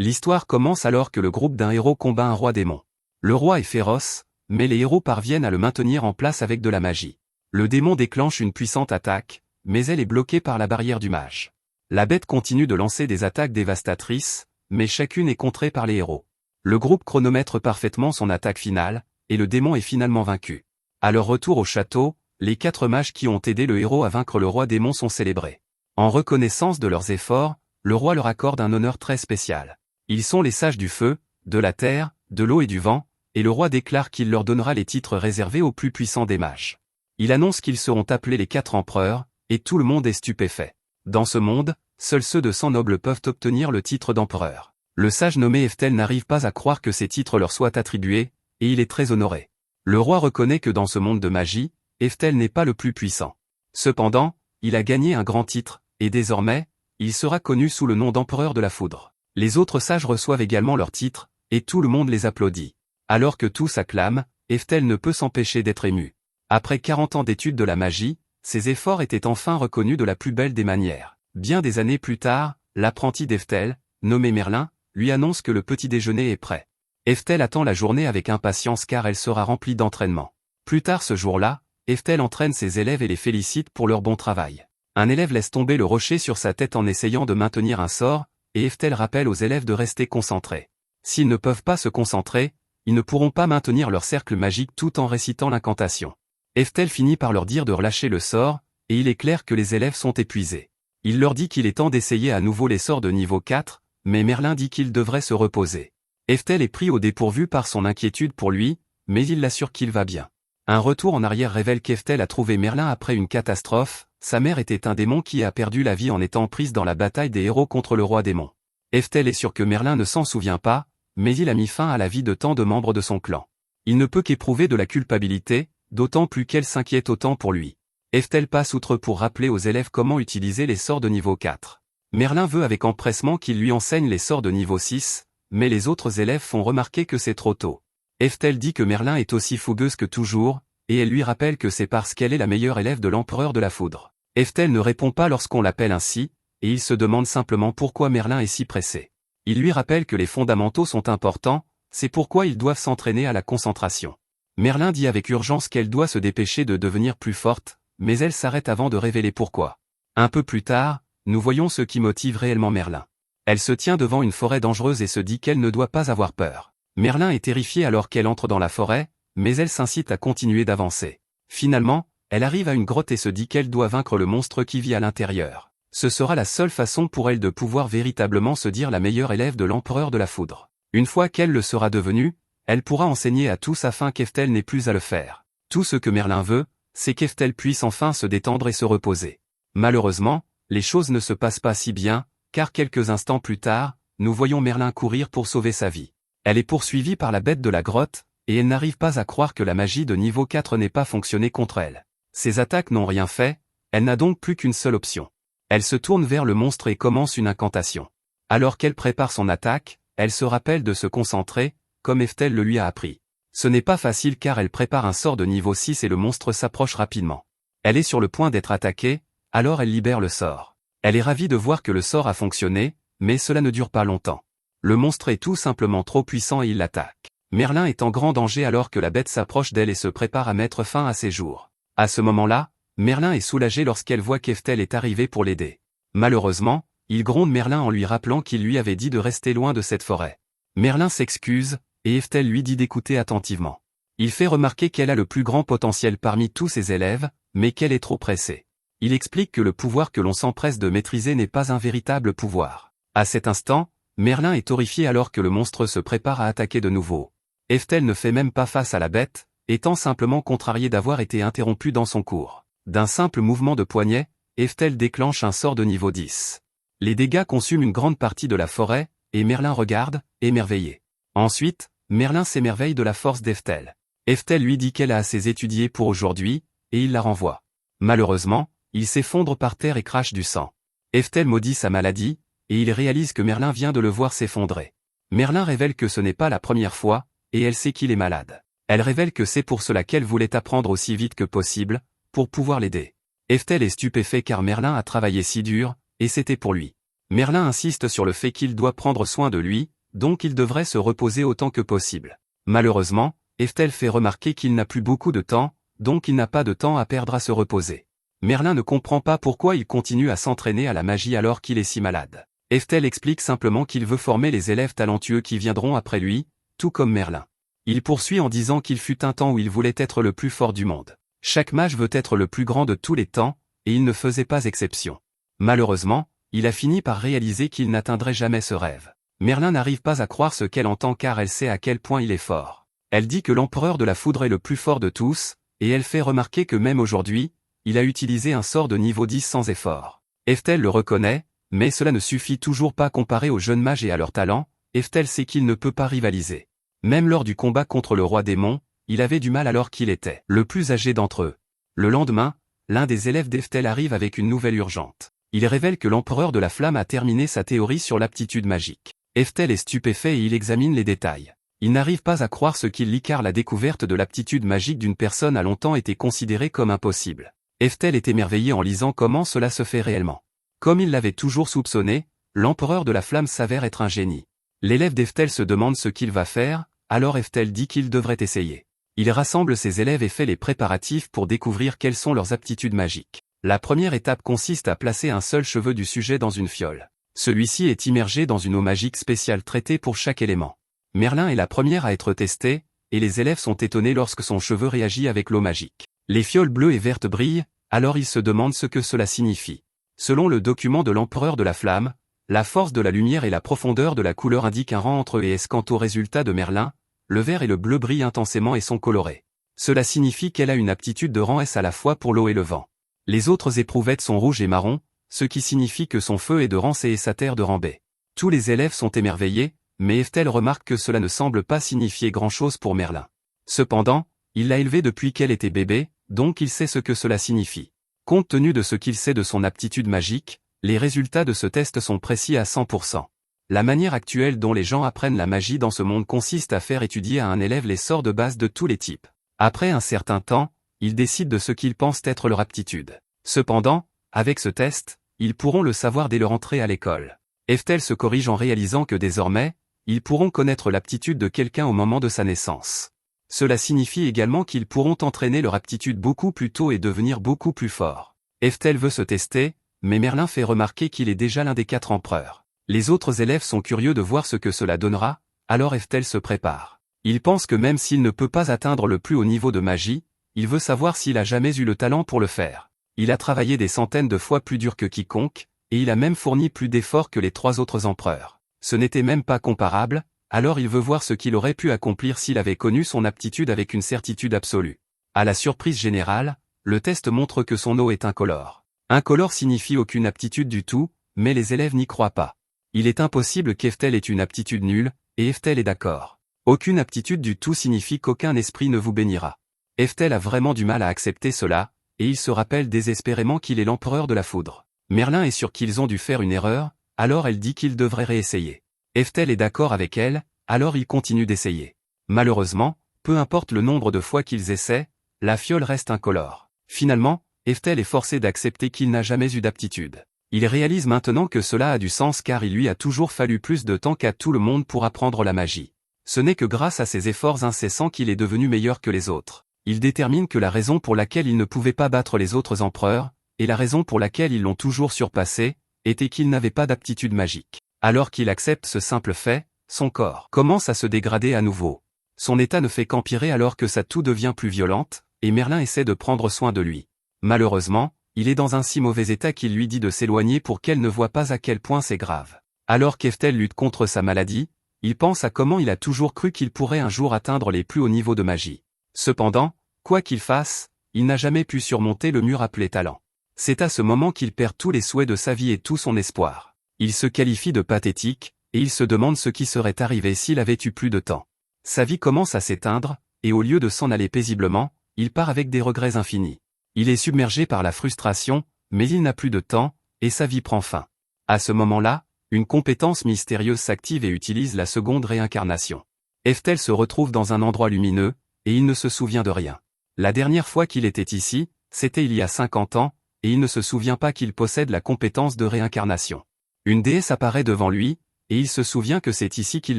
L'histoire commence alors que le groupe d'un héros combat un roi démon. Le roi est féroce, mais les héros parviennent à le maintenir en place avec de la magie. Le démon déclenche une puissante attaque, mais elle est bloquée par la barrière du mage. La bête continue de lancer des attaques dévastatrices, mais chacune est contrée par les héros. Le groupe chronomètre parfaitement son attaque finale, et le démon est finalement vaincu. À leur retour au château, les 4 mages qui ont aidé le héros à vaincre le roi démon sont célébrés. En reconnaissance de leurs efforts, le roi leur accorde un honneur très spécial. Ils sont les sages du feu, de la terre, de l'eau et du vent, et le roi déclare qu'il leur donnera les titres réservés aux plus puissants des mages. Il annonce qu'ils seront appelés les 4 empereurs, et tout le monde est stupéfait. Dans ce monde, seuls ceux de sang noble peuvent obtenir le titre d'empereur. Le sage nommé Eftel n'arrive pas à croire que ces titres leur soient attribués, et il est très honoré. Le roi reconnaît que dans ce monde de magie, Eftel n'est pas le plus puissant. Cependant, il a gagné un grand titre, et désormais, il sera connu sous le nom d'empereur de la foudre. Les autres sages reçoivent également leur titre, et tout le monde les applaudit. Alors que tous acclament, Eftel ne peut s'empêcher d'être ému. Après 40 ans d'études de la magie, ses efforts étaient enfin reconnus de la plus belle des manières. Bien des années plus tard, l'apprenti d'Eftel, nommé Merlin, lui annonce que le petit déjeuner est prêt. Eftel attend la journée avec impatience car elle sera remplie d'entraînement. Plus tard ce jour-là, Eftel entraîne ses élèves et les félicite pour leur bon travail. Un élève laisse tomber le rocher sur sa tête en essayant de maintenir un sort, et Eftel rappelle aux élèves de rester concentrés. S'ils ne peuvent pas se concentrer, ils ne pourront pas maintenir leur cercle magique tout en récitant l'incantation. Eftel finit par leur dire de relâcher le sort, et il est clair que les élèves sont épuisés. Il leur dit qu'il est temps d'essayer à nouveau les sorts de niveau 4, mais Merlin dit qu'il devrait se reposer. Eftel est pris au dépourvu par son inquiétude pour lui, mais il l'assure qu'il va bien. Un retour en arrière révèle qu'Eftel a trouvé Merlin après une catastrophe. Sa mère était un démon qui a perdu la vie en étant prise dans la bataille des héros contre le roi démon. Eftel est sûr que Merlin ne s'en souvient pas, mais il a mis fin à la vie de tant de membres de son clan. Il ne peut qu'éprouver de la culpabilité, d'autant plus qu'elle s'inquiète autant pour lui. Eftel passe outre pour rappeler aux élèves comment utiliser les sorts de niveau 4. Merlin veut avec empressement qu'il lui enseigne les sorts de niveau 6, mais les autres élèves font remarquer que c'est trop tôt. Eftel dit que Merlin est aussi fougueuse que toujours, et elle lui rappelle que c'est parce qu'elle est la meilleure élève de l'empereur de la foudre. Eftel ne répond pas lorsqu'on l'appelle ainsi, et il se demande simplement pourquoi Merlin est si pressé. Il lui rappelle que les fondamentaux sont importants, c'est pourquoi ils doivent s'entraîner à la concentration. Merlin dit avec urgence qu'elle doit se dépêcher de devenir plus forte, mais elle s'arrête avant de révéler pourquoi. Un peu plus tard, nous voyons ce qui motive réellement Merlin. Elle se tient devant une forêt dangereuse et se dit qu'elle ne doit pas avoir peur. Merlin est terrifié alors qu'elle entre dans la forêt, mais elle s'incite à continuer d'avancer. Finalement, elle arrive à une grotte et se dit qu'elle doit vaincre le monstre qui vit à l'intérieur. Ce sera la seule façon pour elle de pouvoir véritablement se dire la meilleure élève de l'empereur de la foudre. Une fois qu'elle le sera devenue, elle pourra enseigner à tous afin qu'Eftel n'ait plus à le faire. Tout ce que Merlin veut, c'est qu'Eftel puisse enfin se détendre et se reposer. Malheureusement, les choses ne se passent pas si bien, car quelques instants plus tard, nous voyons Merlin courir pour sauver sa vie. Elle est poursuivie par la bête de la grotte, et elle n'arrive pas à croire que la magie de niveau 4 n'ait pas fonctionné contre elle. Ses attaques n'ont rien fait, elle n'a donc plus qu'une seule option. Elle se tourne vers le monstre et commence une incantation. Alors qu'elle prépare son attaque, elle se rappelle de se concentrer, comme Eftel le lui a appris. Ce n'est pas facile car elle prépare un sort de niveau 6 et le monstre s'approche rapidement. Elle est sur le point d'être attaquée, alors elle libère le sort. Elle est ravie de voir que le sort a fonctionné, mais cela ne dure pas longtemps. Le monstre est tout simplement trop puissant et il l'attaque. Merlin est en grand danger alors que la bête s'approche d'elle et se prépare à mettre fin à ses jours. À ce moment-là, Merlin est soulagée lorsqu'elle voit qu'Eftel est arrivée pour l'aider. Malheureusement, il gronde Merlin en lui rappelant qu'il lui avait dit de rester loin de cette forêt. Merlin s'excuse, et Eftel lui dit d'écouter attentivement. Il fait remarquer qu'elle a le plus grand potentiel parmi tous ses élèves, mais qu'elle est trop pressée. Il explique que le pouvoir que l'on s'empresse de maîtriser n'est pas un véritable pouvoir. À cet instant, Merlin est horrifié alors que le monstre se prépare à attaquer de nouveau. Eftel ne fait même pas face à la bête, étant simplement contrarié d'avoir été interrompu dans son cours. D'un simple mouvement de poignet, Eftel déclenche un sort de niveau 10. Les dégâts consument une grande partie de la forêt, et Merlin regarde, émerveillé. Ensuite, Merlin s'émerveille de la force d'Eftel. Eftel lui dit qu'elle a assez étudié pour aujourd'hui, et il la renvoie. Malheureusement, il s'effondre par terre et crache du sang. Eftel maudit sa maladie, et il réalise que Merlin vient de le voir s'effondrer. Merlin révèle que ce n'est pas la première fois, et elle sait qu'il est malade. Elle révèle que c'est pour cela qu'elle voulait apprendre aussi vite que possible, pour pouvoir l'aider. Eftel est stupéfait car Merlin a travaillé si dur, et c'était pour lui. Merlin insiste sur le fait qu'il doit prendre soin de lui, donc il devrait se reposer autant que possible. Malheureusement, Eftel fait remarquer qu'il n'a plus beaucoup de temps, donc il n'a pas de temps à perdre à se reposer. Merlin ne comprend pas pourquoi il continue à s'entraîner à la magie alors qu'il est si malade. Eftel explique simplement qu'il veut former les élèves talentueux qui viendront après lui, tout comme Merlin. Il poursuit en disant qu'il fut un temps où il voulait être le plus fort du monde. Chaque mage veut être le plus grand de tous les temps, et il ne faisait pas exception. Malheureusement, il a fini par réaliser qu'il n'atteindrait jamais ce rêve. Merlin n'arrive pas à croire ce qu'elle entend car elle sait à quel point il est fort. Elle dit que l'empereur de la foudre est le plus fort de tous, et elle fait remarquer que même aujourd'hui, il a utilisé un sort de niveau 10 sans effort. Eftel le reconnaît, mais cela ne suffit toujours pas comparé aux jeunes mages et à leur talent. Eftel sait qu'il ne peut pas rivaliser. Même lors du combat contre le roi démon, il avait du mal alors qu'il était le plus âgé d'entre eux. Le lendemain, l'un des élèves d'Eftel arrive avec une nouvelle urgente. Il révèle que l'empereur de la flamme a terminé sa théorie sur l'aptitude magique. Eftel est stupéfait et il examine les détails. Il n'arrive pas à croire ce qu'il lit car la découverte de l'aptitude magique d'une personne a longtemps été considérée comme impossible. Eftel est émerveillé en lisant comment cela se fait réellement. Comme il l'avait toujours soupçonné, l'empereur de la flamme s'avère être un génie. L'élève d'Eftel se demande ce qu'il va faire, alors Eftel dit qu'il devrait essayer. Il rassemble ses élèves et fait les préparatifs pour découvrir quelles sont leurs aptitudes magiques. La première étape consiste à placer un seul cheveu du sujet dans une fiole. Celui-ci est immergé dans une eau magique spéciale traitée pour chaque élément. Merlin est la première à être testée, et les élèves sont étonnés lorsque son cheveu réagit avec l'eau magique. Les fioles bleues et vertes brillent, alors ils se demandent ce que cela signifie. Selon le document de l'empereur de la flamme, la force de la lumière et la profondeur de la couleur indiquent un rang entre eux et S. Quant au résultat de Merlin, le vert et le bleu brillent intensément et sont colorés. Cela signifie qu'elle a une aptitude de rang S à la fois pour l'eau et le vent. Les autres éprouvettes sont rouges et marron, ce qui signifie que son feu est de rang C et sa terre de rang B. Tous les élèves sont émerveillés, mais Eftel remarque que cela ne semble pas signifier grand-chose pour Merlin. Cependant, il l'a élevée depuis qu'elle était bébé, donc il sait ce que cela signifie. Compte tenu de ce qu'il sait de son aptitude magique, les résultats de ce test sont précis à 100%. La manière actuelle dont les gens apprennent la magie dans ce monde consiste à faire étudier à un élève les sorts de base de tous les types. Après un certain temps, ils décident de ce qu'ils pensent être leur aptitude. Cependant, avec ce test, ils pourront le savoir dès leur entrée à l'école. Eftel se corrige en réalisant que désormais, ils pourront connaître l'aptitude de quelqu'un au moment de sa naissance. Cela signifie également qu'ils pourront entraîner leur aptitude beaucoup plus tôt et devenir beaucoup plus forts. Eftel veut se tester, mais Merlin fait remarquer qu'il est déjà l'un des 4 empereurs. Les autres élèves sont curieux de voir ce que cela donnera, alors Eftel se prépare. Il pense que même s'il ne peut pas atteindre le plus haut niveau de magie, il veut savoir s'il a jamais eu le talent pour le faire. Il a travaillé des centaines de fois plus dur que quiconque, et il a même fourni plus d'efforts que les 3 autres empereurs. Ce n'était même pas comparable, alors il veut voir ce qu'il aurait pu accomplir s'il avait connu son aptitude avec une certitude absolue. À la surprise générale, le test montre que son eau est incolore. Incolore signifie aucune aptitude du tout, mais les élèves n'y croient pas. Il est impossible qu'Eftel ait une aptitude nulle, et Eftel est d'accord. Aucune aptitude du tout signifie qu'aucun esprit ne vous bénira. Eftel a vraiment du mal à accepter cela, et il se rappelle désespérément qu'il est l'empereur de la foudre. Merlin est sûr qu'ils ont dû faire une erreur, alors elle dit qu'il devrait réessayer. Eftel est d'accord avec elle, alors il continue d'essayer. Malheureusement, peu importe le nombre de fois qu'ils essaient, la fiole reste incolore. Finalement, Eftel est forcé d'accepter qu'il n'a jamais eu d'aptitude. Il réalise maintenant que cela a du sens car il lui a toujours fallu plus de temps qu'à tout le monde pour apprendre la magie. Ce n'est que grâce à ses efforts incessants qu'il est devenu meilleur que les autres. Il détermine que la raison pour laquelle il ne pouvait pas battre les autres empereurs, et la raison pour laquelle ils l'ont toujours surpassé, était qu'il n'avait pas d'aptitude magique. Alors qu'il accepte ce simple fait, son corps commence à se dégrader à nouveau. Son état ne fait qu'empirer alors que sa toux devient plus violente, et Merlin essaie de prendre soin de lui. Malheureusement, il est dans un si mauvais état qu'il lui dit de s'éloigner pour qu'elle ne voie pas à quel point c'est grave. Alors qu'Eftel lutte contre sa maladie, il pense à comment il a toujours cru qu'il pourrait un jour atteindre les plus hauts niveaux de magie. Cependant, quoi qu'il fasse, il n'a jamais pu surmonter le mur appelé talent. C'est à ce moment qu'il perd tous les souhaits de sa vie et tout son espoir. Il se qualifie de pathétique, et il se demande ce qui serait arrivé s'il avait eu plus de temps. Sa vie commence à s'éteindre, et au lieu de s'en aller paisiblement, il part avec des regrets infinis. Il est submergé par la frustration, mais il n'a plus de temps, et sa vie prend fin. À ce moment-là, une compétence mystérieuse s'active et utilise la seconde réincarnation. Eftel se retrouve dans un endroit lumineux, et il ne se souvient de rien. La dernière fois qu'il était ici, c'était il y a 50 ans, et il ne se souvient pas qu'il possède la compétence de réincarnation. Une déesse apparaît devant lui, et il se souvient que c'est ici qu'il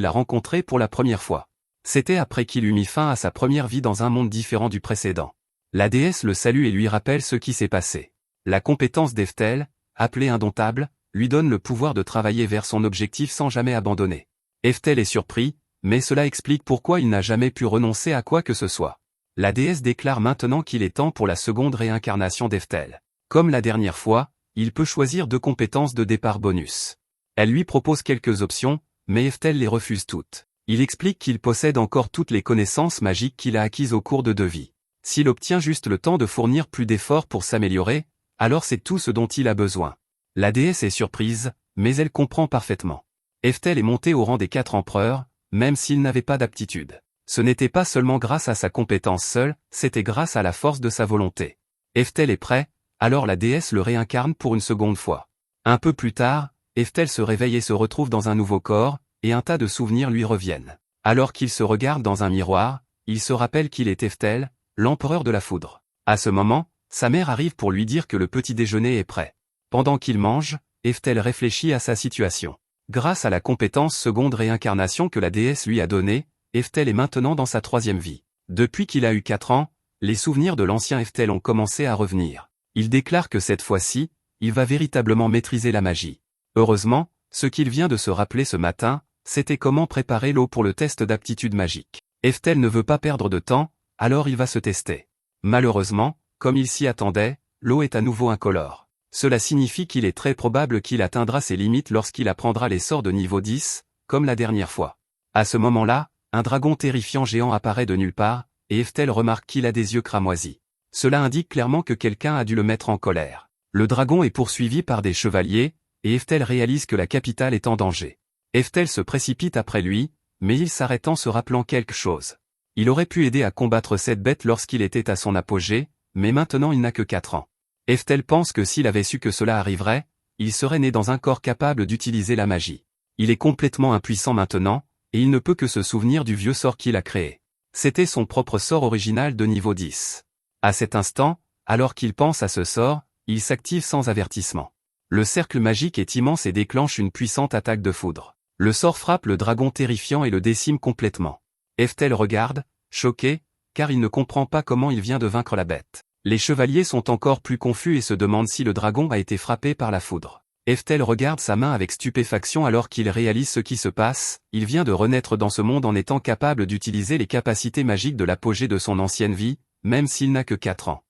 l'a rencontrée pour la première fois. C'était après qu'il eut mis fin à sa première vie dans un monde différent du précédent. La déesse le salue et lui rappelle ce qui s'est passé. La compétence d'Eftel, appelée indomptable, lui donne le pouvoir de travailler vers son objectif sans jamais abandonner. Eftel est surpris, mais cela explique pourquoi il n'a jamais pu renoncer à quoi que ce soit. La déesse déclare maintenant qu'il est temps pour la seconde réincarnation d'Eftel. Comme la dernière fois, il peut choisir 2 compétences de départ bonus. Elle lui propose quelques options, mais Eftel les refuse toutes. Il explique qu'il possède encore toutes les connaissances magiques qu'il a acquises au cours de 2 vies. S'il obtient juste le temps de fournir plus d'efforts pour s'améliorer, alors c'est tout ce dont il a besoin. La déesse est surprise, mais elle comprend parfaitement. Eftel est monté au rang des 4 empereurs, même s'il n'avait pas d'aptitude. Ce n'était pas seulement grâce à sa compétence seule, c'était grâce à la force de sa volonté. Eftel est prêt, alors la déesse le réincarne pour une seconde fois. Un peu plus tard, Eftel se réveille et se retrouve dans un nouveau corps, et un tas de souvenirs lui reviennent. Alors qu'il se regarde dans un miroir, il se rappelle qu'il est Eftel, l'empereur de la foudre. À ce moment, sa mère arrive pour lui dire que le petit déjeuner est prêt. Pendant qu'il mange, Eftel réfléchit à sa situation. Grâce à la compétence seconde réincarnation que la déesse lui a donnée, Eftel est maintenant dans sa 3e vie. Depuis qu'il a eu 4 ans, les souvenirs de l'ancien Eftel ont commencé à revenir. Il déclare que cette fois-ci, il va véritablement maîtriser la magie. Heureusement, ce qu'il vient de se rappeler ce matin, c'était comment préparer l'eau pour le test d'aptitude magique. Eftel ne veut pas perdre de temps, alors il va se tester. Malheureusement, comme il s'y attendait, l'eau est à nouveau incolore. Cela signifie qu'il est très probable qu'il atteindra ses limites lorsqu'il apprendra les sorts de niveau 10, comme la dernière fois. À ce moment-là, un dragon terrifiant géant apparaît de nulle part, et Eftel remarque qu'il a des yeux cramoisis. Cela indique clairement que quelqu'un a dû le mettre en colère. Le dragon est poursuivi par des chevaliers, et Eftel réalise que la capitale est en danger. Eftel se précipite après lui, mais il s'arrête en se rappelant quelque chose. Il aurait pu aider à combattre cette bête lorsqu'il était à son apogée, mais maintenant il n'a que 4 ans. Eftel pense que s'il avait su que cela arriverait, il serait né dans un corps capable d'utiliser la magie. Il est complètement impuissant maintenant, et il ne peut que se souvenir du vieux sort qu'il a créé. C'était son propre sort original de niveau 10. À cet instant, alors qu'il pense à ce sort, il s'active sans avertissement. Le cercle magique est immense et déclenche une puissante attaque de foudre. Le sort frappe le dragon terrifiant et le décime complètement. Eftel regarde, choqué, car il ne comprend pas comment il vient de vaincre la bête. Les chevaliers sont encore plus confus et se demandent si le dragon a été frappé par la foudre. Eftel regarde sa main avec stupéfaction alors qu'il réalise ce qui se passe, il vient de renaître dans ce monde en étant capable d'utiliser les capacités magiques de l'apogée de son ancienne vie, même s'il n'a que 4 ans.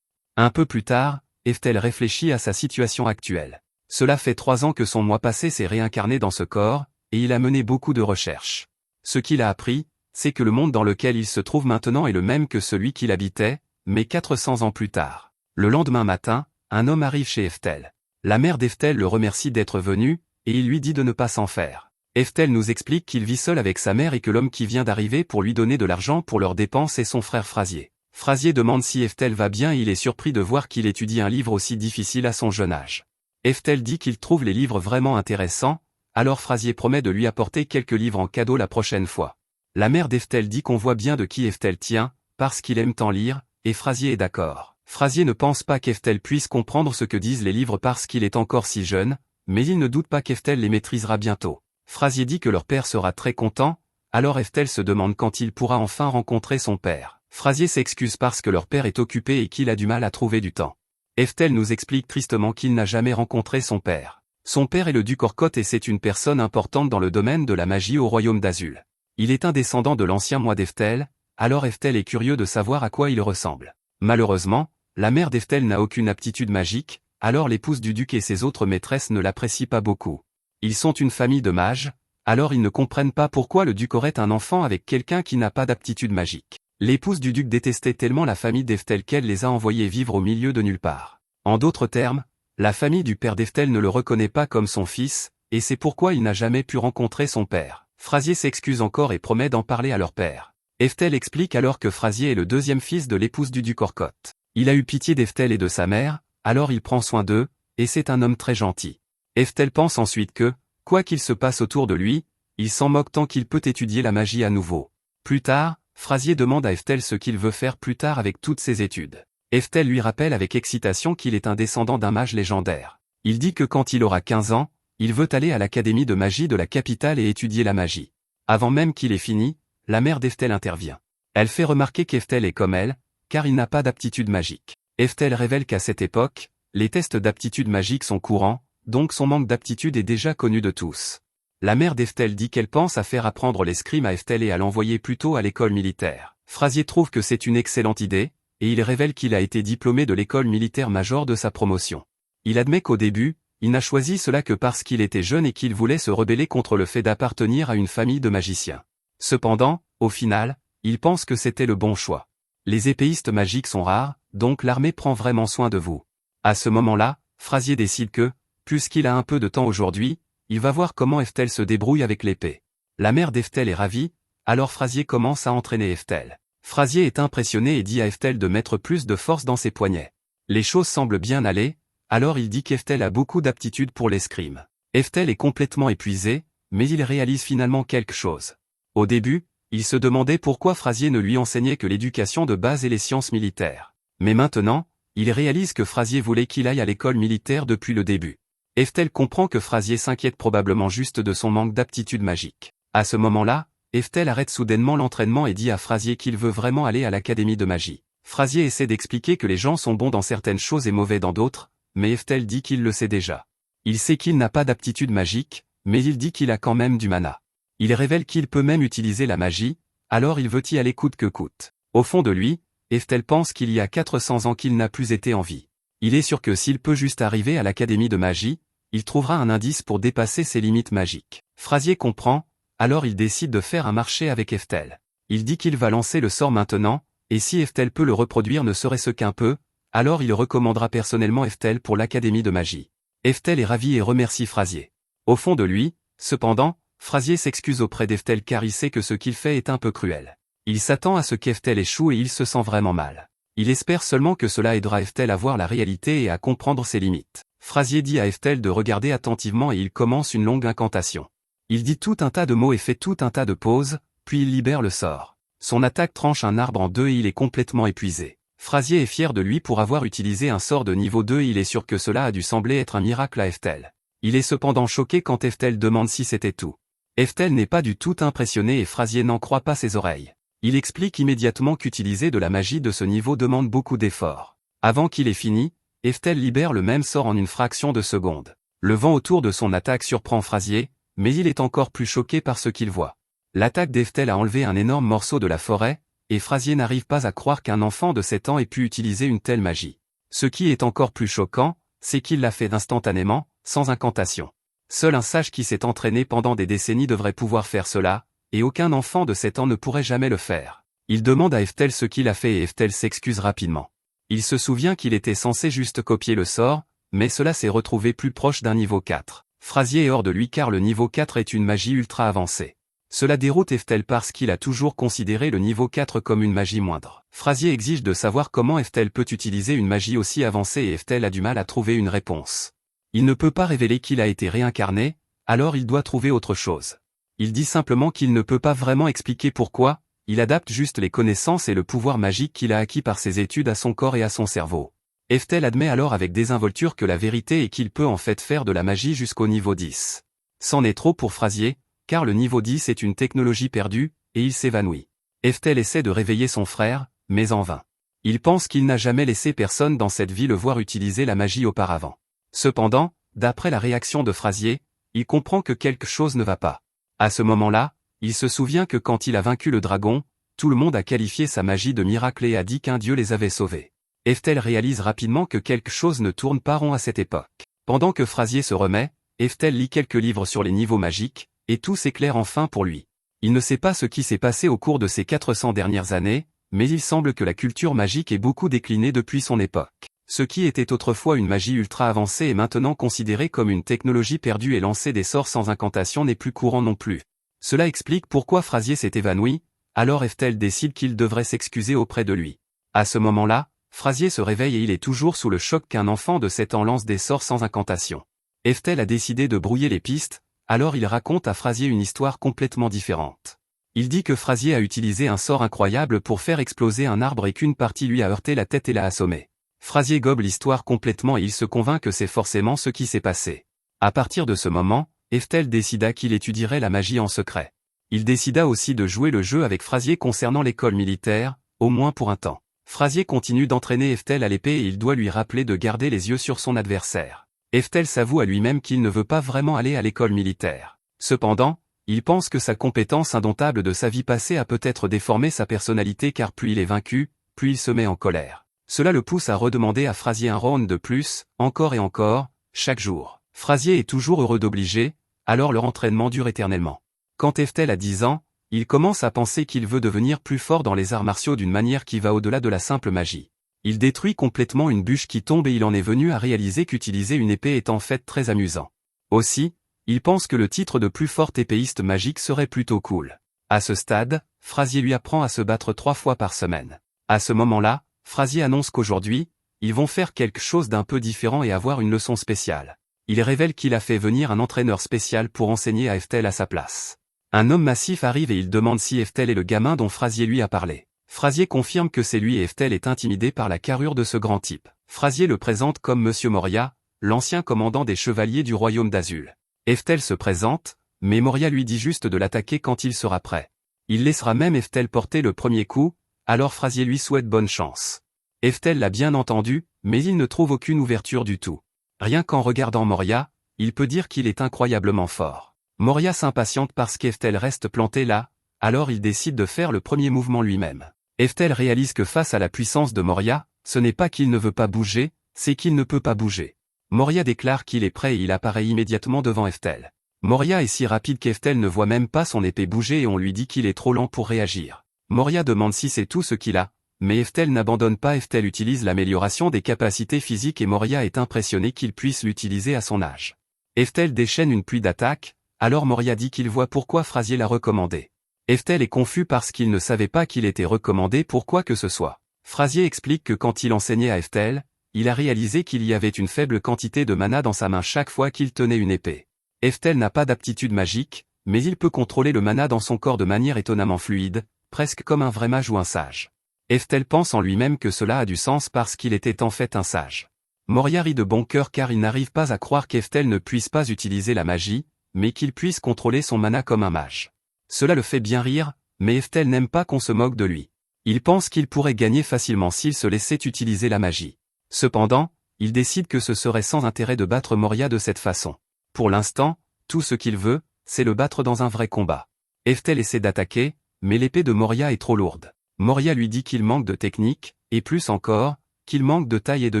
Un peu plus tard, Eftel réfléchit à sa situation actuelle. Cela fait 3 ans que son moi passé s'est réincarné dans ce corps, et il a mené beaucoup de recherches. Ce qu'il a appris, c'est que le monde dans lequel il se trouve maintenant est le même que celui qu'il habitait, mais 400 ans plus tard. Le lendemain matin, un homme arrive chez Eftel. La mère d'Eftel le remercie d'être venu, et il lui dit de ne pas s'en faire. Eftel nous explique qu'il vit seul avec sa mère et que l'homme qui vient d'arriver pour lui donner de l'argent pour leurs dépenses est son frère Frasier. Frasier demande si Eftel va bien et il est surpris de voir qu'il étudie un livre aussi difficile à son jeune âge. Eftel dit qu'il trouve les livres vraiment intéressants, alors Frasier promet de lui apporter quelques livres en cadeau la prochaine fois. La mère d'Eftel dit qu'on voit bien de qui Eftel tient, parce qu'il aime tant lire, et Frasier est d'accord. Frasier ne pense pas qu'Eftel puisse comprendre ce que disent les livres parce qu'il est encore si jeune, mais il ne doute pas qu'Eftel les maîtrisera bientôt. Frasier dit que leur père sera très content, alors Eftel se demande quand il pourra enfin rencontrer son père. Frasier s'excuse parce que leur père est occupé et qu'il a du mal à trouver du temps. Eftel nous explique tristement qu'il n'a jamais rencontré son père. Son père est le duc Orcote et c'est une personne importante dans le domaine de la magie au royaume d'Azul. Il est un descendant de l'ancien moi d'Eftel, alors Eftel est curieux de savoir à quoi il ressemble. Malheureusement, la mère d'Eftel n'a aucune aptitude magique, alors l'épouse du duc et ses autres maîtresses ne l'apprécient pas beaucoup. Ils sont une famille de mages, alors ils ne comprennent pas pourquoi le duc aurait un enfant avec quelqu'un qui n'a pas d'aptitude magique. L'épouse du duc détestait tellement la famille d'Eftel qu'elle les a envoyés vivre au milieu de nulle part. En d'autres termes, la famille du père d'Eftel ne le reconnaît pas comme son fils, et c'est pourquoi il n'a jamais pu rencontrer son père. Frasier s'excuse encore et promet d'en parler à leur père. Eftel explique alors que Frasier est le deuxième fils de l'épouse du duc Orcote. Il a eu pitié d'Eftel et de sa mère, alors il prend soin d'eux, et c'est un homme très gentil. Eftel pense ensuite que, quoi qu'il se passe autour de lui, il s'en moque tant qu'il peut étudier la magie à nouveau. Plus tard, Frasier demande à Eftel ce qu'il veut faire plus tard avec toutes ses études. Eftel lui rappelle avec excitation qu'il est un descendant d'un mage légendaire. Il dit que quand il aura 15 ans, Il veut aller à l'académie de magie de la capitale et étudier la magie. Avant même qu'il ait fini, la mère d'Eftel intervient. Elle fait remarquer qu'Eftel est comme elle, car il n'a pas d'aptitude magique. Eftel révèle qu'à cette époque, les tests d'aptitude magique sont courants, donc son manque d'aptitude est déjà connu de tous. La mère d'Eftel dit qu'elle pense à faire apprendre l'escrime à Eftel et à l'envoyer plutôt à l'école militaire. Frazier trouve que c'est une excellente idée, et il révèle qu'il a été diplômé de l'école militaire major de sa promotion. Il admet qu'au début, il n'a choisi cela que parce qu'il était jeune et qu'il voulait se rebeller contre le fait d'appartenir à une famille de magiciens. Cependant, au final, il pense que c'était le bon choix. Les épéistes magiques sont rares, donc l'armée prend vraiment soin de vous. À ce moment-là, Frazier décide que, puisqu'il a un peu de temps aujourd'hui, il va voir comment Eftel se débrouille avec l'épée. La mère d'Eftel est ravie, alors Frazier commence à entraîner Eftel. Frazier est impressionné et dit à Eftel de mettre plus de force dans ses poignets. Les choses semblent bien aller, alors il dit qu'Eftel a beaucoup d'aptitude pour l'escrime. Eftel est complètement épuisé, mais il réalise finalement quelque chose. Au début, il se demandait pourquoi Frazier ne lui enseignait que l'éducation de base et les sciences militaires. Mais maintenant, il réalise que Frazier voulait qu'il aille à l'école militaire depuis le début. Eftel comprend que Frazier s'inquiète probablement juste de son manque d'aptitude magique. À ce moment-là, Eftel arrête soudainement l'entraînement et dit à Frazier qu'il veut vraiment aller à l'académie de magie. Frazier essaie d'expliquer que les gens sont bons dans certaines choses et mauvais dans d'autres, mais Eftel dit qu'il le sait déjà. Il sait qu'il n'a pas d'aptitude magique, mais il dit qu'il a quand même du mana. Il révèle qu'il peut même utiliser la magie, alors il veut y aller coûte que coûte. Au fond de lui, Eftel pense qu'il y a 400 ans qu'il n'a plus été en vie. Il est sûr que s'il peut juste arriver à l'académie de magie, il trouvera un indice pour dépasser ses limites magiques. Frazier comprend, alors il décide de faire un marché avec Eftel. Il dit qu'il va lancer le sort maintenant, et si Eftel peut le reproduire ne serait-ce qu'un peu, alors il recommandera personnellement Eftel pour l'académie de magie. Eftel est ravi et remercie Frazier. Au fond de lui, cependant, Frazier s'excuse auprès d'Eftel car il sait que ce qu'il fait est un peu cruel. Il s'attend à ce qu'Eftel échoue et il se sent vraiment mal. Il espère seulement que cela aidera Eftel à voir la réalité et à comprendre ses limites. Frazier dit à Eftel de regarder attentivement et il commence une longue incantation. Il dit tout un tas de mots et fait tout un tas de pauses, puis il libère le sort. Son attaque tranche un arbre en deux et il est complètement épuisé. Frazier est fier de lui pour avoir utilisé un sort de niveau 2 et il est sûr que cela a dû sembler être un miracle à Eftel. Il est cependant choqué quand Eftel demande si c'était tout. Eftel n'est pas du tout impressionné et Frazier n'en croit pas ses oreilles. Il explique immédiatement qu'utiliser de la magie de ce niveau demande beaucoup d'efforts. Avant qu'il ait fini, Eftel libère le même sort en une fraction de seconde. Le vent autour de son attaque surprend Frazier, mais il est encore plus choqué par ce qu'il voit. L'attaque d'Eftel a enlevé un énorme morceau de la forêt, et Frazier n'arrive pas à croire qu'un enfant de 7 ans ait pu utiliser une telle magie. Ce qui est encore plus choquant, c'est qu'il l'a fait instantanément, sans incantation. Seul un sage qui s'est entraîné pendant des décennies devrait pouvoir faire cela, et aucun enfant de 7 ans ne pourrait jamais le faire. Il demande à Eftel ce qu'il a fait et Eftel s'excuse rapidement. Il se souvient qu'il était censé juste copier le sort, mais cela s'est retrouvé plus proche d'un niveau 4. Frazier est hors de lui car le niveau 4 est une magie ultra avancée. Cela déroute Eftel parce qu'il a toujours considéré le niveau 4 comme une magie moindre. Frazier exige de savoir comment Eftel peut utiliser une magie aussi avancée et Eftel a du mal à trouver une réponse. Il ne peut pas révéler qu'il a été réincarné, alors il doit trouver autre chose. Il dit simplement qu'il ne peut pas vraiment expliquer pourquoi, il adapte juste les connaissances et le pouvoir magique qu'il a acquis par ses études à son corps et à son cerveau. Eftel admet alors avec désinvolture que la vérité est qu'il peut en fait faire de la magie jusqu'au niveau 10. C'en est trop pour Frazier, car le niveau 10 est une technologie perdue, et il s'évanouit. Eftel essaie de réveiller son frère, mais en vain. Il pense qu'il n'a jamais laissé personne dans cette vie le voir utiliser la magie auparavant. Cependant, d'après la réaction de Frazier, il comprend que quelque chose ne va pas. À ce moment-là, il se souvient que quand il a vaincu le dragon, tout le monde a qualifié sa magie de miracle et a dit qu'un dieu les avait sauvés. Eftel réalise rapidement que quelque chose ne tourne pas rond à cette époque. Pendant que Frazier se remet, Eftel lit quelques livres sur les niveaux magiques, et tout s'éclaire enfin pour lui. Il ne sait pas ce qui s'est passé au cours de ces 400 dernières années, mais il semble que la culture magique ait beaucoup décliné depuis son époque. Ce qui était autrefois une magie ultra avancée est maintenant considéré comme une technologie perdue et lancer des sorts sans incantation n'est plus courant non plus. Cela explique pourquoi Frazier s'est évanoui, alors Eftel décide qu'il devrait s'excuser auprès de lui. À ce moment-là, Frazier se réveille et il est toujours sous le choc qu'un enfant de 7 ans lance des sorts sans incantation. Eftel a décidé de brouiller les pistes, alors il raconte à Frazier une histoire complètement différente. Il dit que Frazier a utilisé un sort incroyable pour faire exploser un arbre et qu'une partie lui a heurté la tête et l'a assommé. Frazier gobe l'histoire complètement et il se convainc que c'est forcément ce qui s'est passé. À partir de ce moment, Eftel décida qu'il étudierait la magie en secret. Il décida aussi de jouer le jeu avec Frazier concernant l'école militaire, au moins pour un temps. Frazier continue d'entraîner Eftel à l'épée et il doit lui rappeler de garder les yeux sur son adversaire. Eftel s'avoue à lui-même qu'il ne veut pas vraiment aller à l'école militaire. Cependant, il pense que sa compétence indomptable de sa vie passée a peut-être déformé sa personnalité car plus il est vaincu, plus il se met en colère. Cela le pousse à redemander à Frazier un round de plus, encore et encore, chaque jour. Frazier est toujours heureux d'obliger, alors leur entraînement dure éternellement. Quand Eftel a 10 ans, il commence à penser qu'il veut devenir plus fort dans les arts martiaux d'une manière qui va au-delà de la simple magie. Il détruit complètement une bûche qui tombe et il en est venu à réaliser qu'utiliser une épée est en fait très amusant. Aussi, il pense que le titre de plus fort épéiste magique serait plutôt cool. À ce stade, Frazier lui apprend à se battre 3 fois par semaine. À ce moment-là, Frazier annonce qu'aujourd'hui, ils vont faire quelque chose d'un peu différent et avoir une leçon spéciale. Il révèle qu'il a fait venir un entraîneur spécial pour enseigner à Eftel à sa place. Un homme massif arrive et il demande si Eftel est le gamin dont Frazier lui a parlé. Frazier confirme que c'est lui et Eftel est intimidé par la carrure de ce grand type. Frazier le présente comme Monsieur Moria, l'ancien commandant des chevaliers du royaume d'Azul. Eftel se présente, mais Moria lui dit juste de l'attaquer quand il sera prêt. Il laissera même Eftel porter le premier coup, alors Frazier lui souhaite bonne chance. Eftel l'a bien entendu, mais il ne trouve aucune ouverture du tout. Rien qu'en regardant Moria, il peut dire qu'il est incroyablement fort. Moria s'impatiente parce qu'Eftel reste planté là, alors il décide de faire le premier mouvement lui-même. Eftel réalise que face à la puissance de Moria, ce n'est pas qu'il ne veut pas bouger, c'est qu'il ne peut pas bouger. Moria déclare qu'il est prêt et il apparaît immédiatement devant Eftel. Moria est si rapide qu'Eftel ne voit même pas son épée bouger et on lui dit qu'il est trop lent pour réagir. Moria demande si c'est tout ce qu'il a, mais Eftel n'abandonne pas. Eftel utilise l'amélioration des capacités physiques et Moria est impressionné qu'il puisse l'utiliser à son âge. Eftel déchaîne une pluie d'attaques, alors Moria dit qu'il voit pourquoi Frazier l'a recommandé. Eftel est confus parce qu'il ne savait pas qu'il était recommandé pour quoi que ce soit. Frazier explique que quand il enseignait à Eftel, il a réalisé qu'il y avait une faible quantité de mana dans sa main chaque fois qu'il tenait une épée. Eftel n'a pas d'aptitude magique, mais il peut contrôler le mana dans son corps de manière étonnamment fluide, presque comme un vrai mage ou un sage. Eftel pense en lui-même que cela a du sens parce qu'il était en fait un sage. Moria rit de bon cœur car il n'arrive pas à croire qu'Eftel ne puisse pas utiliser la magie, mais qu'il puisse contrôler son mana comme un mage. Cela le fait bien rire, mais Eftel n'aime pas qu'on se moque de lui. Il pense qu'il pourrait gagner facilement s'il se laissait utiliser la magie. Cependant, il décide que ce serait sans intérêt de battre Moria de cette façon. Pour l'instant, tout ce qu'il veut, c'est le battre dans un vrai combat. Eftel essaie d'attaquer, mais l'épée de Moria est trop lourde. Moria lui dit qu'il manque de technique, et plus encore, qu'il manque de taille et de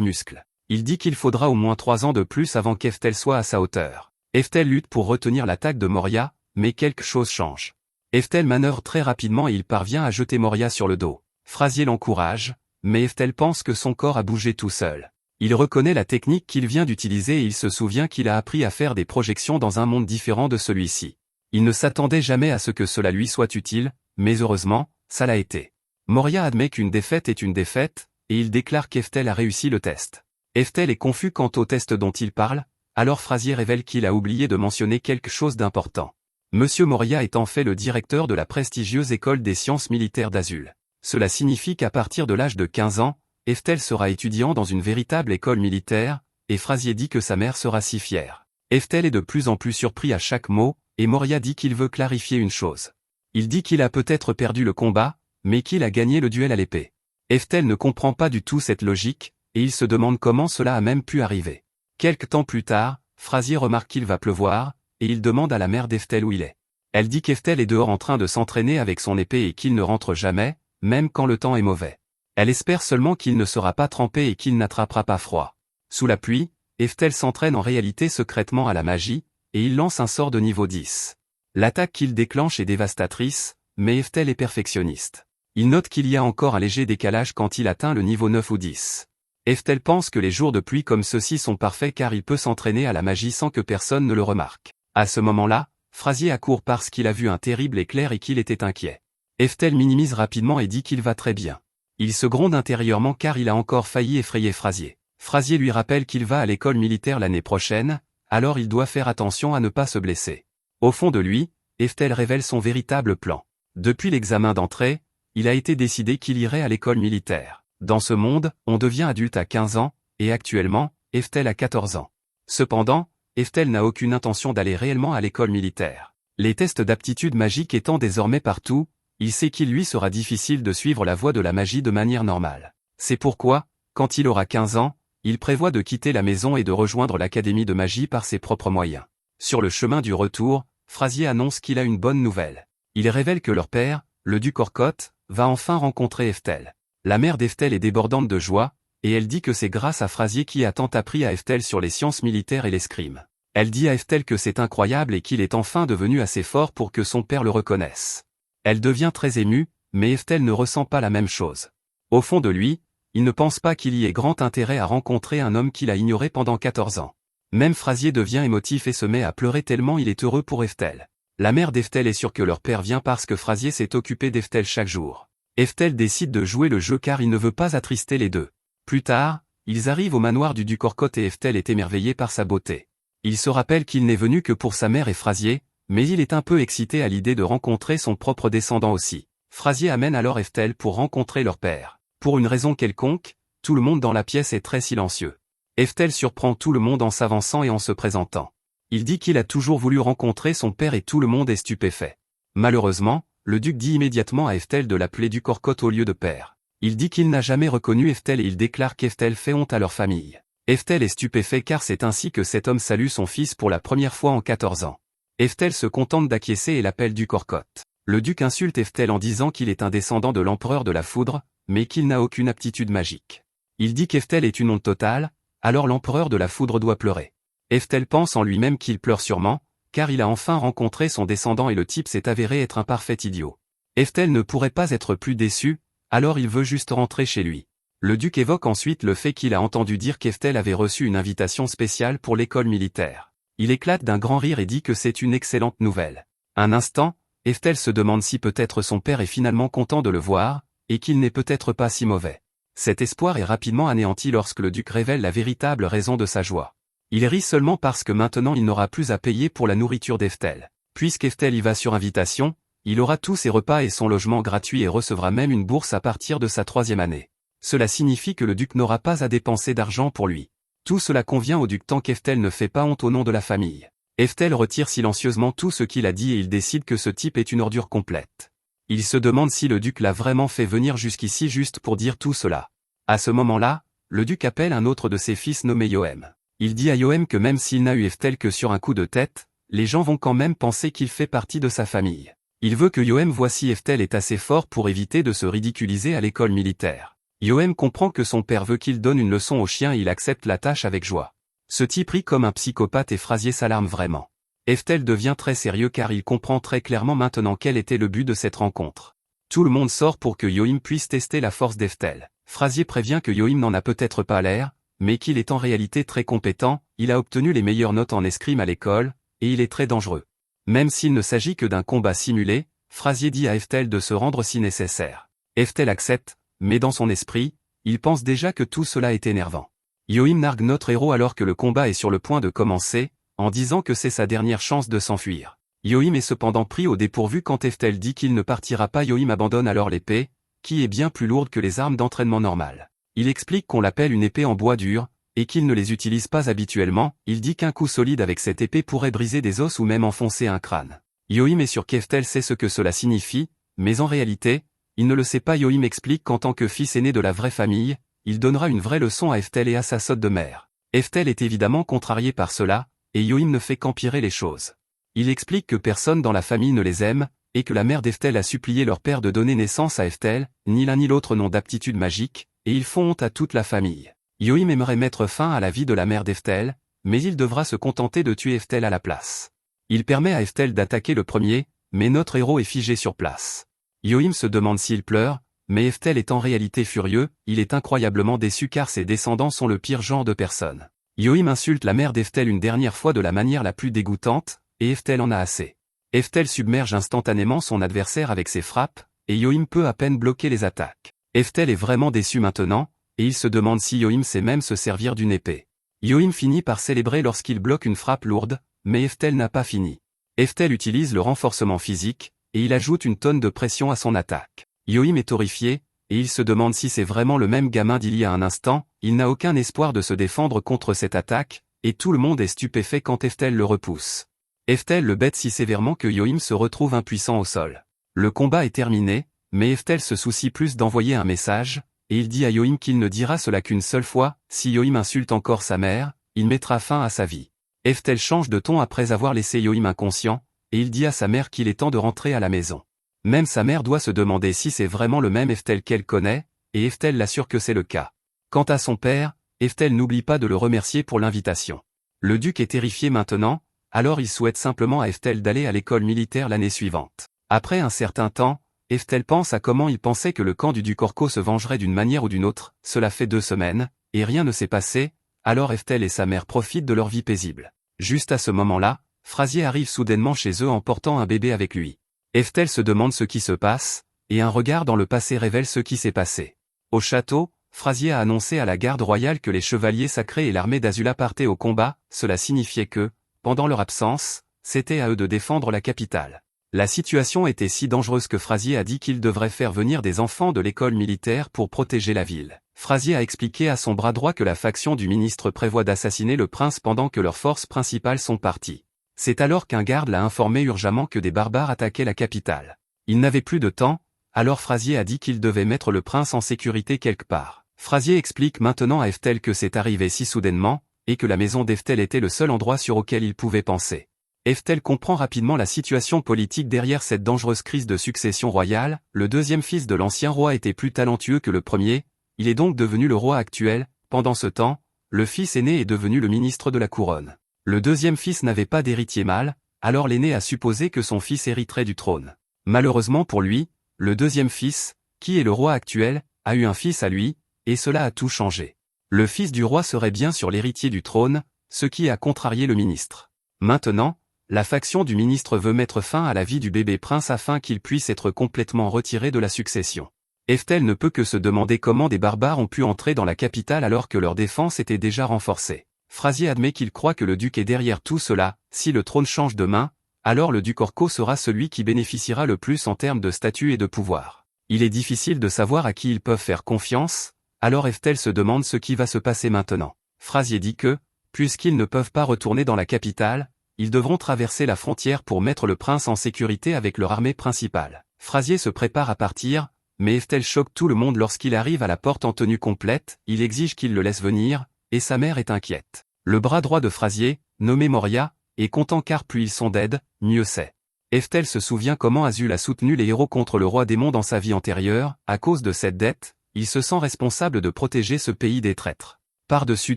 muscles. Il dit qu'il faudra au moins 3 ans de plus avant qu'Eftel soit à sa hauteur. Eftel lutte pour retenir l'attaque de Moria, mais quelque chose change. Eftel manœuvre très rapidement et il parvient à jeter Moria sur le dos. Frazier l'encourage, mais Eftel pense que son corps a bougé tout seul. Il reconnaît la technique qu'il vient d'utiliser et il se souvient qu'il a appris à faire des projections dans un monde différent de celui-ci. Il ne s'attendait jamais à ce que cela lui soit utile, mais heureusement, ça l'a été. Moria admet qu'une défaite est une défaite, et il déclare qu'Eftel a réussi le test. Eftel est confus quant au test dont il parle, alors Frazier révèle qu'il a oublié de mentionner quelque chose d'important. Monsieur Moria est en fait le directeur de la prestigieuse école des sciences militaires d'Azul. Cela signifie qu'à partir de l'âge de 15 ans, Eftel sera étudiant dans une véritable école militaire, et Frazier dit que sa mère sera si fière. Eftel est de plus en plus surpris à chaque mot, et Moria dit qu'il veut clarifier une chose. Il dit qu'il a peut-être perdu le combat, mais qu'il a gagné le duel à l'épée. Eftel ne comprend pas du tout cette logique, et il se demande comment cela a même pu arriver. Quelque temps plus tard, Frazier remarque qu'il va pleuvoir, et il demande à la mère d'Eftel où il est. Elle dit qu'Eftel est dehors en train de s'entraîner avec son épée et qu'il ne rentre jamais, même quand le temps est mauvais. Elle espère seulement qu'il ne sera pas trempé et qu'il n'attrapera pas froid. Sous la pluie, Eftel s'entraîne en réalité secrètement à la magie, et il lance un sort de niveau 10. L'attaque qu'il déclenche est dévastatrice, mais Eftel est perfectionniste. Il note qu'il y a encore un léger décalage quand il atteint le niveau 9 ou 10. Eftel pense que les jours de pluie comme ceux-ci sont parfaits car il peut s'entraîner à la magie sans que personne ne le remarque. À ce moment-là, Frazier accourt parce qu'il a vu un terrible éclair et qu'il était inquiet. Eftel minimise rapidement et dit qu'il va très bien. Il se gronde intérieurement car il a encore failli effrayer Frazier. Frazier lui rappelle qu'il va à l'école militaire l'année prochaine, alors il doit faire attention à ne pas se blesser. Au fond de lui, Eftel révèle son véritable plan. Depuis l'examen d'entrée, il a été décidé qu'il irait à l'école militaire. Dans ce monde, on devient adulte à 15 ans, et actuellement, Eftel a 14 ans. Cependant, Eftel n'a aucune intention d'aller réellement à l'école militaire. Les tests d'aptitude magique étant désormais partout, il sait qu'il lui sera difficile de suivre la voie de la magie de manière normale. C'est pourquoi, quand il aura 15 ans, il prévoit de quitter la maison et de rejoindre l'académie de magie par ses propres moyens. Sur le chemin du retour, Frazier annonce qu'il a une bonne nouvelle. Il révèle que leur père, le duc Orcotte, va enfin rencontrer Eftel. La mère d'Eftel est débordante de joie, et elle dit que c'est grâce à Frazier qui a tant appris à Eftel sur les sciences militaires et l'escrime. Elle dit à Eftel que c'est incroyable et qu'il est enfin devenu assez fort pour que son père le reconnaisse. Elle devient très émue, mais Eftel ne ressent pas la même chose. Au fond de lui, il ne pense pas qu'il y ait grand intérêt à rencontrer un homme qu'il a ignoré pendant 14 ans. Même Frazier devient émotif et se met à pleurer tellement il est heureux pour Eftel. La mère d'Eftel est sûre que leur père vient parce que Frazier s'est occupé d'Eftel chaque jour. Eftel décide de jouer le jeu car il ne veut pas attrister les deux. Plus tard, ils arrivent au manoir du duc Orcotte et Eftel est émerveillé par sa beauté. Il se rappelle qu'il n'est venu que pour sa mère et Frazier, mais il est un peu excité à l'idée de rencontrer son propre descendant aussi. Frazier amène alors Eftel pour rencontrer leur père. Pour une raison quelconque, tout le monde dans la pièce est très silencieux. Eftel surprend tout le monde en s'avançant et en se présentant. Il dit qu'il a toujours voulu rencontrer son père et tout le monde est stupéfait. Malheureusement, le duc dit immédiatement à Eftel de l'appeler duc Orcotte au lieu de père. Il dit qu'il n'a jamais reconnu Eftel et il déclare qu'Eftel fait honte à leur famille. Eftel est stupéfait car c'est ainsi que cet homme salue son fils pour la première fois en 14 ans. Eftel se contente d'acquiescer et l'appelle duc Orcotte. Le duc insulte Eftel en disant qu'il est un descendant de l'empereur de la foudre, mais qu'il n'a aucune aptitude magique. Il dit qu'Eftel est une honte totale, alors l'empereur de la foudre doit pleurer. Eftel pense en lui-même qu'il pleure sûrement, car il a enfin rencontré son descendant et le type s'est avéré être un parfait idiot. Eftel ne pourrait pas être plus déçu, alors il veut juste rentrer chez lui. Le duc évoque ensuite le fait qu'il a entendu dire qu'Eftel avait reçu une invitation spéciale pour l'école militaire. Il éclate d'un grand rire et dit que c'est une excellente nouvelle. Un instant, Eftel se demande si peut-être son père est finalement content de le voir, et qu'il n'est peut-être pas si mauvais. Cet espoir est rapidement anéanti lorsque le duc révèle la véritable raison de sa joie. Il rit seulement parce que maintenant il n'aura plus à payer pour la nourriture d'Eftel. Puisqu'Eftel y va sur invitation, il aura tous ses repas et son logement gratuit et recevra même une bourse à partir de sa 3e année. Cela signifie que le duc n'aura pas à dépenser d'argent pour lui. Tout cela convient au duc tant qu'Eftel ne fait pas honte au nom de la famille. Eftel retire silencieusement tout ce qu'il a dit et il décide que ce type est une ordure complète. Il se demande si le duc l'a vraiment fait venir jusqu'ici juste pour dire tout cela. À ce moment-là, le duc appelle un autre de ses fils nommé Yohem. Il dit à Yohem que même s'il n'a eu Eftel que sur un coup de tête, les gens vont quand même penser qu'il fait partie de sa famille. Il veut que Yohem voie si Eftel est assez fort pour éviter de se ridiculiser à l'école militaire. Yohem comprend que son père veut qu'il donne une leçon au chien et il accepte la tâche avec joie. Ce type rit comme un psychopathe et Frazier s'alarme vraiment. Eftel devient très sérieux car il comprend très clairement maintenant quel était le but de cette rencontre. Tout le monde sort pour que Yohem puisse tester la force d'Eftel. Frazier prévient que Yohem n'en a peut-être pas l'air, mais qu'il est en réalité très compétent, il a obtenu les meilleures notes en escrime à l'école, et il est très dangereux. Même s'il ne s'agit que d'un combat simulé, Frazier dit à Eftel de se rendre si nécessaire. Eftel accepte, mais dans son esprit, il pense déjà que tout cela est énervant. Yohem nargue notre héros alors que le combat est sur le point de commencer, en disant que c'est sa dernière chance de s'enfuir. Yohem est cependant pris au dépourvu quand Eftel dit qu'il ne partira pas. Yohem abandonne alors l'épée, qui est bien plus lourde que les armes d'entraînement normales. Il explique qu'on l'appelle une épée en bois dur, et qu'il ne les utilise pas habituellement. Il dit qu'un coup solide avec cette épée pourrait briser des os ou même enfoncer un crâne. Yohem est sûr qu'Eftel sait ce que cela signifie, mais en réalité, il ne le sait pas. Yohem explique qu'en tant que fils aîné de la vraie famille, il donnera une vraie leçon à Eftel et à sa sotte de mère. Eftel est évidemment contrarié par cela, et Yohem ne fait qu'empirer les choses. Il explique que personne dans la famille ne les aime, et que la mère d'Eftel a supplié leur père de donner naissance à Eftel, ni l'un ni l'autre n'ont d'aptitude magique, et ils font honte à toute la famille. Yohem aimerait mettre fin à la vie de la mère d'Eftel, mais il devra se contenter de tuer Eftel à la place. Il permet à Eftel d'attaquer le premier, mais notre héros est figé sur place. Yohem se demande s'il pleure, mais Eftel est en réalité furieux, il est incroyablement déçu car ses descendants sont le pire genre de personnes. Yohem insulte la mère d'Eftel une dernière fois de la manière la plus dégoûtante, et Eftel en a assez. Eftel submerge instantanément son adversaire avec ses frappes, et Yohem peut à peine bloquer les attaques. Eftel est vraiment déçu maintenant, et il se demande si Yohem sait même se servir d'une épée. Yohem finit par célébrer lorsqu'il bloque une frappe lourde, mais Eftel n'a pas fini. Eftel utilise le renforcement physique, et il ajoute une tonne de pression à son attaque. Yohem est horrifié, et il se demande si c'est vraiment le même gamin d'il y a un instant. Il n'a aucun espoir de se défendre contre cette attaque, et tout le monde est stupéfait quand Eftel le repousse. Eftel le bête si sévèrement que Yoim se retrouve impuissant au sol. Le combat est terminé, mais Eftel se soucie plus d'envoyer un message, et il dit à Yoim qu'il ne dira cela qu'une seule fois, si Yoim insulte encore sa mère, il mettra fin à sa vie. Eftel change de ton après avoir laissé Yoim inconscient, et il dit à sa mère qu'il est temps de rentrer à la maison. Même sa mère doit se demander si c'est vraiment le même Eftel qu'elle connaît, et Eftel l'assure que c'est le cas. Quant à son père, Eftel n'oublie pas de le remercier pour l'invitation. Le duc est terrifié maintenant, alors il souhaite simplement à Eftel d'aller à l'école militaire l'année suivante. Après un certain temps, Eftel pense à comment il pensait que le camp du duc Orko se vengerait d'une manière ou d'une autre, cela fait 2 semaines, et rien ne s'est passé, alors Eftel et sa mère profitent de leur vie paisible. Juste à ce moment-là, Frasier arrive soudainement chez eux en portant un bébé avec lui. Eftel se demande ce qui se passe, et un regard dans le passé révèle ce qui s'est passé. Au château, Frasier a annoncé à la garde royale que les chevaliers sacrés et l'armée d'Azula partaient au combat, cela signifiait que, pendant leur absence, c'était à eux de défendre la capitale. La situation était si dangereuse que Frasier a dit qu'il devrait faire venir des enfants de l'école militaire pour protéger la ville. Frasier a expliqué à son bras droit que la faction du ministre prévoit d'assassiner le prince pendant que leurs forces principales sont parties. C'est alors qu'un garde l'a informé urgemment que des barbares attaquaient la capitale. Il n'avait plus de temps, alors Frasier a dit qu'il devait mettre le prince en sécurité quelque part. Frasier explique maintenant à Eftel que c'est arrivé si soudainement, et que la maison d'Eftel était le seul endroit sur auquel il pouvait penser. Eftel comprend rapidement la situation politique derrière cette dangereuse crise de succession royale, le deuxième fils de l'ancien roi était plus talentueux que le premier, il est donc devenu le roi actuel, pendant ce temps, le fils aîné est devenu le ministre de la couronne. Le deuxième fils n'avait pas d'héritier mâle, alors l'aîné a supposé que son fils hériterait du trône. Malheureusement pour lui, le deuxième fils, qui est le roi actuel, a eu un fils à lui, et cela a tout changé. Le fils du roi serait bien sûr l'héritier du trône, ce qui a contrarié le ministre. Maintenant, la faction du ministre veut mettre fin à la vie du bébé prince afin qu'il puisse être complètement retiré de la succession. Eftel ne peut que se demander comment des barbares ont pu entrer dans la capitale alors que leur défense était déjà renforcée. Frasier admet qu'il croit que le duc est derrière tout cela, si le trône change de main, alors le duc Orko sera celui qui bénéficiera le plus en termes de statut et de pouvoir. Il est difficile de savoir à qui ils peuvent faire confiance, alors Eftel se demande ce qui va se passer maintenant. Frasier dit que, puisqu'ils ne peuvent pas retourner dans la capitale, ils devront traverser la frontière pour mettre le prince en sécurité avec leur armée principale. Frasier se prépare à partir, mais Eftel choque tout le monde lorsqu'il arrive à la porte en tenue complète, il exige qu'il le laisse venir, et sa mère est inquiète. Le bras droit de Frasier, nommé Moria, est content car plus ils sont dead, mieux c'est. Eftel se souvient comment Azul a soutenu les héros contre le roi démon dans sa vie antérieure, à cause de cette dette, il se sent responsable de protéger ce pays des traîtres. Par-dessus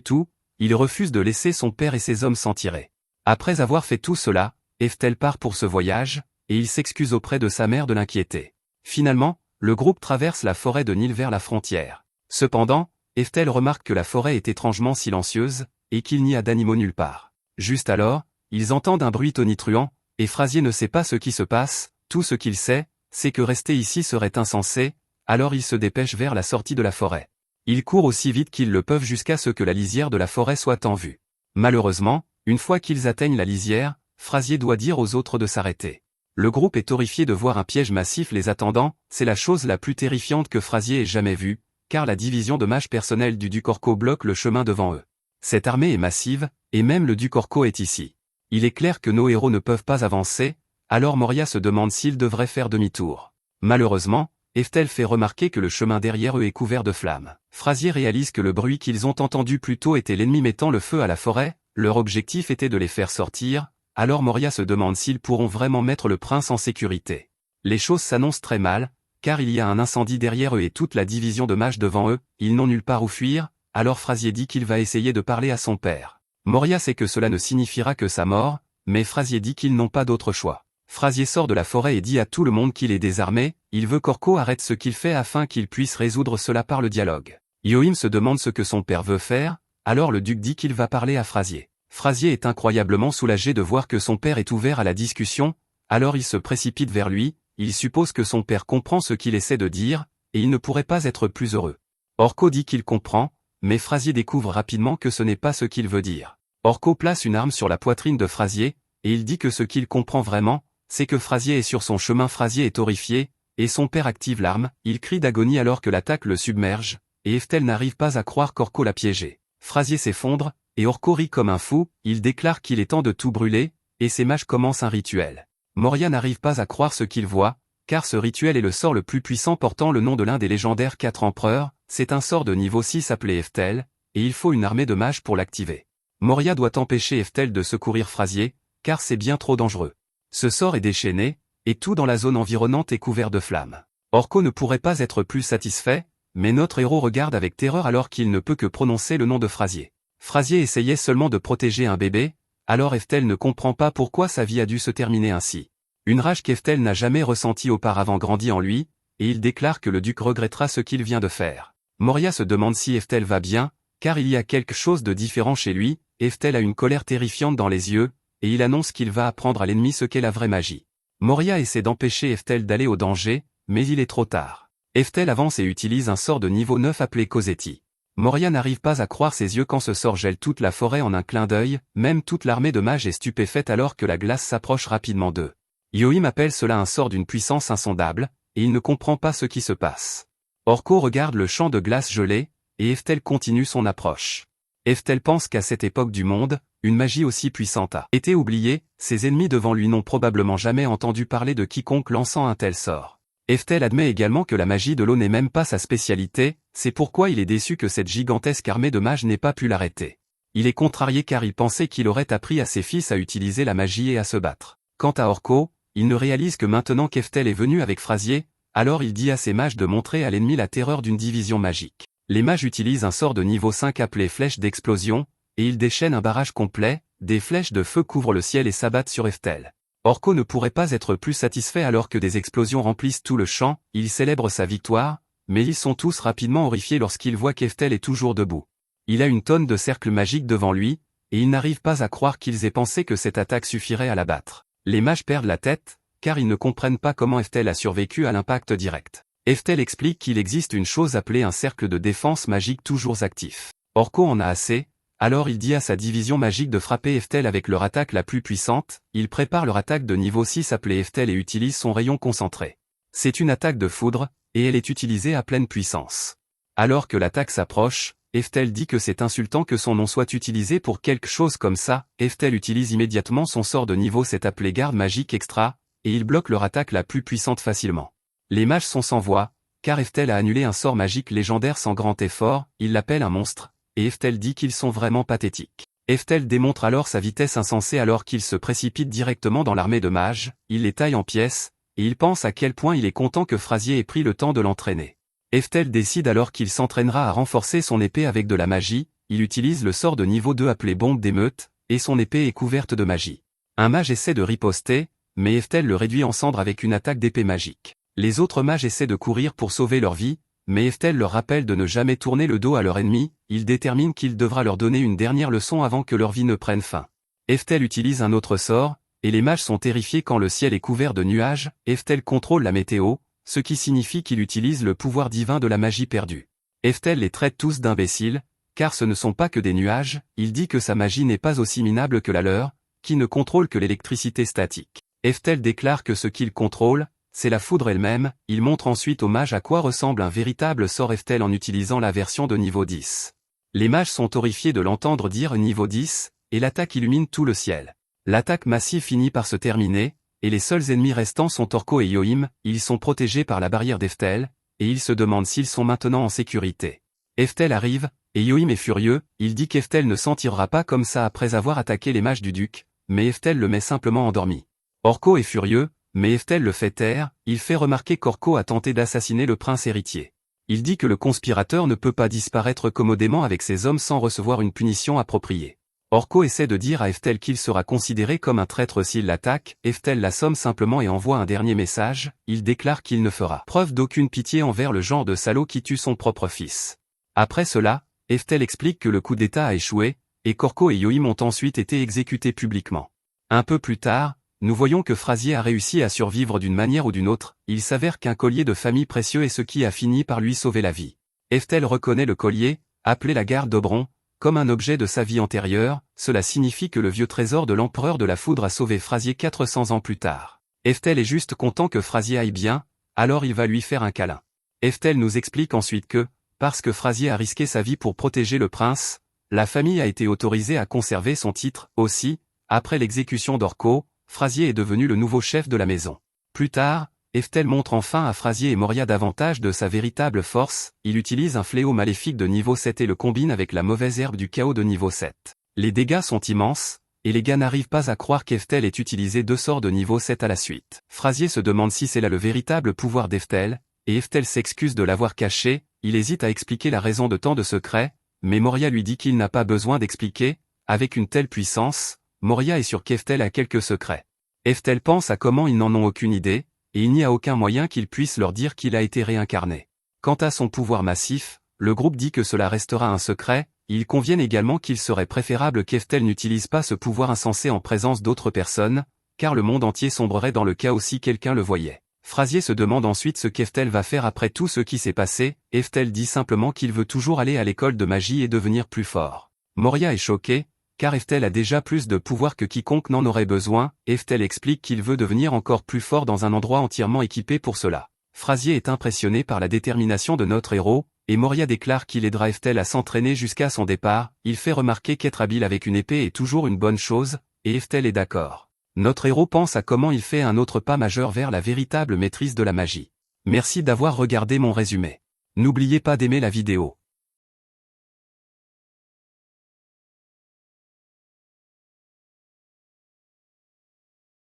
tout, il refuse de laisser son père et ses hommes s'en tirer. Après avoir fait tout cela, Eftel part pour ce voyage, et il s'excuse auprès de sa mère de l'inquiéter. Finalement, le groupe traverse la forêt de Nil vers la frontière. Cependant, Eftel remarque que la forêt est étrangement silencieuse, et qu'il n'y a d'animaux nulle part. Juste alors, ils entendent un bruit tonitruant, et Frasier ne sait pas ce qui se passe, tout ce qu'il sait, c'est que rester ici serait insensé, alors il se dépêche vers la sortie de la forêt. Ils courent aussi vite qu'ils le peuvent jusqu'à ce que la lisière de la forêt soit en vue. Malheureusement, une fois qu'ils atteignent la lisière, Frasier doit dire aux autres de s'arrêter. Le groupe est horrifié de voir un piège massif les attendant, c'est la chose la plus terrifiante que Frasier ait jamais vue, car la division de mages personnels du duc Orko bloque le chemin devant eux. Cette armée est massive, et même le duc Orko est ici. Il est clair que nos héros ne peuvent pas avancer, alors Moria se demande s'ils devraient faire demi-tour. Malheureusement, Eftel fait remarquer que le chemin derrière eux est couvert de flammes. Frasier réalise que le bruit qu'ils ont entendu plus tôt était l'ennemi mettant le feu à la forêt, leur objectif était de les faire sortir, alors Moria se demande s'ils pourront vraiment mettre le prince en sécurité. Les choses s'annoncent très mal, car il y a un incendie derrière eux et toute la division de mages devant eux, ils n'ont nulle part où fuir, alors Frasier dit qu'il va essayer de parler à son père. Moria sait que cela ne signifiera que sa mort, mais Frasier dit qu'ils n'ont pas d'autre choix. Frasier sort de la forêt et dit à tout le monde qu'il est désarmé, il veut qu'Orko arrête ce qu'il fait afin qu'il puisse résoudre cela par le dialogue. Yoim se demande ce que son père veut faire, alors le duc dit qu'il va parler à Frasier. Frasier est incroyablement soulagé de voir que son père est ouvert à la discussion, alors il se précipite vers lui, il suppose que son père comprend ce qu'il essaie de dire, et il ne pourrait pas être plus heureux. Orko dit qu'il comprend, mais Frasier découvre rapidement que ce n'est pas ce qu'il veut dire. Orko place une arme sur la poitrine de Frasier, et il dit que ce qu'il comprend vraiment, c'est que Frasier est sur son chemin. Frasier est horrifié, et son père active l'arme, il crie d'agonie alors que l'attaque le submerge, et Eftel n'arrive pas à croire qu'Orko l'a piégé. Frasier s'effondre, et Orko rit comme un fou, il déclare qu'il est temps de tout brûler, et ses mages commencent un rituel. Moria n'arrive pas à croire ce qu'il voit, car ce rituel est le sort le plus puissant portant le nom de l'un des légendaires 4 empereurs, c'est un sort de niveau 6 appelé Eftel, et il faut une armée de mages pour l'activer. Moria doit empêcher Eftel de secourir Frazier, car c'est bien trop dangereux. Ce sort est déchaîné, et tout dans la zone environnante est couvert de flammes. Orko ne pourrait pas être plus satisfait, mais notre héros regarde avec terreur alors qu'il ne peut que prononcer le nom de Frazier. Frazier essayait seulement de protéger un bébé, alors Eftel ne comprend pas pourquoi sa vie a dû se terminer ainsi. Une rage qu'Eftel n'a jamais ressentie auparavant grandit en lui, et il déclare que le duc regrettera ce qu'il vient de faire. Moria se demande si Eftel va bien, car il y a quelque chose de différent chez lui, Eftel a une colère terrifiante dans les yeux, et il annonce qu'il va apprendre à l'ennemi ce qu'est la vraie magie. Moria essaie d'empêcher Eftel d'aller au danger, mais il est trop tard. Eftel avance et utilise un sort de niveau 9 appelé Cosetti. Moria n'arrive pas à croire ses yeux quand ce sort gèle toute la forêt en un clin d'œil, même toute l'armée de mages est stupéfaite alors que la glace s'approche rapidement d'eux. Yohim appelle cela un sort d'une puissance insondable, et il ne comprend pas ce qui se passe. Orko regarde le champ de glace gelé, et Eftel continue son approche. Eftel pense qu'à cette époque du monde, une magie aussi puissante a été oubliée, ses ennemis devant lui n'ont probablement jamais entendu parler de quiconque lançant un tel sort. Eftel admet également que la magie de l'eau n'est même pas sa spécialité, c'est pourquoi il est déçu que cette gigantesque armée de mages n'ait pas pu l'arrêter. Il est contrarié car il pensait qu'il aurait appris à ses fils à utiliser la magie et à se battre. Quant à Orko, il ne réalise que maintenant qu'Eftel est venu avec Frazier, alors il dit à ses mages de montrer à l'ennemi la terreur d'une division magique. Les mages utilisent un sort de niveau 5 appelé flèche d'explosion, et ils déchaînent un barrage complet, des flèches de feu couvrent le ciel et s'abattent sur Eftel. Orko ne pourrait pas être plus satisfait alors que des explosions remplissent tout le champ, il célèbre sa victoire, mais ils sont tous rapidement horrifiés lorsqu'ils voient qu'Eftel est toujours debout. Il a une tonne de cercles magiques devant lui, et ils n'arrivent pas à croire qu'ils aient pensé que cette attaque suffirait à l'abattre. Les mages perdent la tête, car ils ne comprennent pas comment Eftel a survécu à l'impact direct. Eftel explique qu'il existe une chose appelée un cercle de défense magique toujours actif. Orko en a assez, alors il dit à sa division magique de frapper Eftel avec leur attaque la plus puissante, il prépare leur attaque de niveau 6 appelée Eftel et utilise son rayon concentré. C'est une attaque de foudre, et elle est utilisée à pleine puissance. Alors que l'attaque s'approche, Eftel dit que c'est insultant que son nom soit utilisé pour quelque chose comme ça, Eftel utilise immédiatement son sort de niveau 7 appelé garde magique extra, et il bloque leur attaque la plus puissante facilement. Les mages sont sans voix, car Eftel a annulé un sort magique légendaire sans grand effort, il l'appelle un monstre, et Eftel dit qu'ils sont vraiment pathétiques. Eftel démontre alors sa vitesse insensée alors qu'il se précipite directement dans l'armée de mages, il les taille en pièces, et il pense à quel point il est content que Frazier ait pris le temps de l'entraîner. Eftel décide alors qu'il s'entraînera à renforcer son épée avec de la magie, il utilise le sort de niveau 2 appelé bombe d'émeute, et son épée est couverte de magie. Un mage essaie de riposter, mais Eftel le réduit en cendres avec une attaque d'épée magique. Les autres mages essaient de courir pour sauver leur vie, mais Eftel leur rappelle de ne jamais tourner le dos à leur ennemi, il détermine qu'il devra leur donner une dernière leçon avant que leur vie ne prenne fin. Eftel utilise un autre sort, et les mages sont terrifiés quand le ciel est couvert de nuages, Eftel contrôle la météo, ce qui signifie qu'il utilise le pouvoir divin de la magie perdue. Eftel les traite tous d'imbéciles, car ce ne sont pas que des nuages, il dit que sa magie n'est pas aussi minable que la leur, qui ne contrôle que l'électricité statique. Eftel déclare que ce qu'il contrôle, c'est la foudre elle-même, il montre ensuite aux mages à quoi ressemble un véritable sort Eftel en utilisant la version de niveau 10. Les mages sont horrifiés de l'entendre dire niveau 10, et l'attaque illumine tout le ciel. L'attaque massive finit par se terminer, et les seuls ennemis restants sont Orko et Yohim, ils sont protégés par la barrière d'Eftel, et ils se demandent s'ils sont maintenant en sécurité. Eftel arrive, et Yohim est furieux, il dit qu'Eftel ne s'en tirera pas comme ça après avoir attaqué les mages du duc, mais Eftel le met simplement endormi. Orko est furieux, mais Eftel le fait taire, il fait remarquer qu'Orko a tenté d'assassiner le prince héritier. Il dit que le conspirateur ne peut pas disparaître commodément avec ses hommes sans recevoir une punition appropriée. Orko essaie de dire à Eftel qu'il sera considéré comme un traître s'il l'attaque, Eftel l'assomme simplement et envoie un dernier message, il déclare qu'il ne fera preuve d'aucune pitié envers le genre de salaud qui tue son propre fils. Après cela, Eftel explique que le coup d'État a échoué, et qu'Orko et Yohim ont ensuite été exécutés publiquement. Un peu plus tard, nous voyons que Frazier a réussi à survivre d'une manière ou d'une autre, il s'avère qu'un collier de famille précieux est ce qui a fini par lui sauver la vie. Eftel reconnaît le collier, appelé la garde d'Oberon, comme un objet de sa vie antérieure, cela signifie que le vieux trésor de l'empereur de la foudre a sauvé Frazier 400 ans plus tard. Eftel est juste content que Frazier aille bien, alors il va lui faire un câlin. Eftel nous explique ensuite que, parce que Frazier a risqué sa vie pour protéger le prince, La famille a été autorisée à conserver son titre. Aussi, après l'exécution d'Orko, Frasier est devenu le nouveau chef de la maison. Plus tard, Eftel montre enfin à Frasier et Moria davantage de sa véritable force. Il utilise un fléau maléfique de niveau 7 et le combine avec la mauvaise herbe du chaos de niveau 7. Les dégâts sont immenses, et les gars n'arrivent pas à croire qu'Eftel ait utilisé 2 sorts de niveau 7 à la suite. Frasier se demande si c'est là le véritable pouvoir d'Eftel, et Eftel s'excuse de l'avoir caché. Il hésite à expliquer la raison de tant de secrets, mais Moria lui dit qu'il n'a pas besoin d'expliquer. Avec une telle puissance, Moria est sûr qu'Eftel a quelques secrets. Eftel pense à comment ils n'en ont aucune idée, et il n'y a aucun moyen qu'il puisse leur dire qu'il a été réincarné. Quant à son pouvoir massif, le groupe dit que cela restera un secret. Ils conviennent également qu'il serait préférable qu'Eftel n'utilise pas ce pouvoir insensé en présence d'autres personnes, car le monde entier sombrerait dans le chaos si quelqu'un le voyait. Frasier se demande ensuite ce qu'Eftel va faire après tout ce qui s'est passé. Eftel dit simplement qu'il veut toujours aller à l'école de magie et devenir plus fort. Moria est choqué, car Eftel a déjà plus de pouvoir que quiconque n'en aurait besoin. Eftel explique qu'il veut devenir encore plus fort dans un endroit entièrement équipé pour cela. Frasier est impressionné par la détermination de notre héros, et Moria déclare qu'il aidera Eftel à s'entraîner jusqu'à son départ. Il fait remarquer qu'être habile avec une épée est toujours une bonne chose, et Eftel est d'accord. Notre héros pense à comment il fait un autre pas majeur vers la véritable maîtrise de la magie. Merci d'avoir regardé mon résumé. N'oubliez pas d'aimer la vidéo.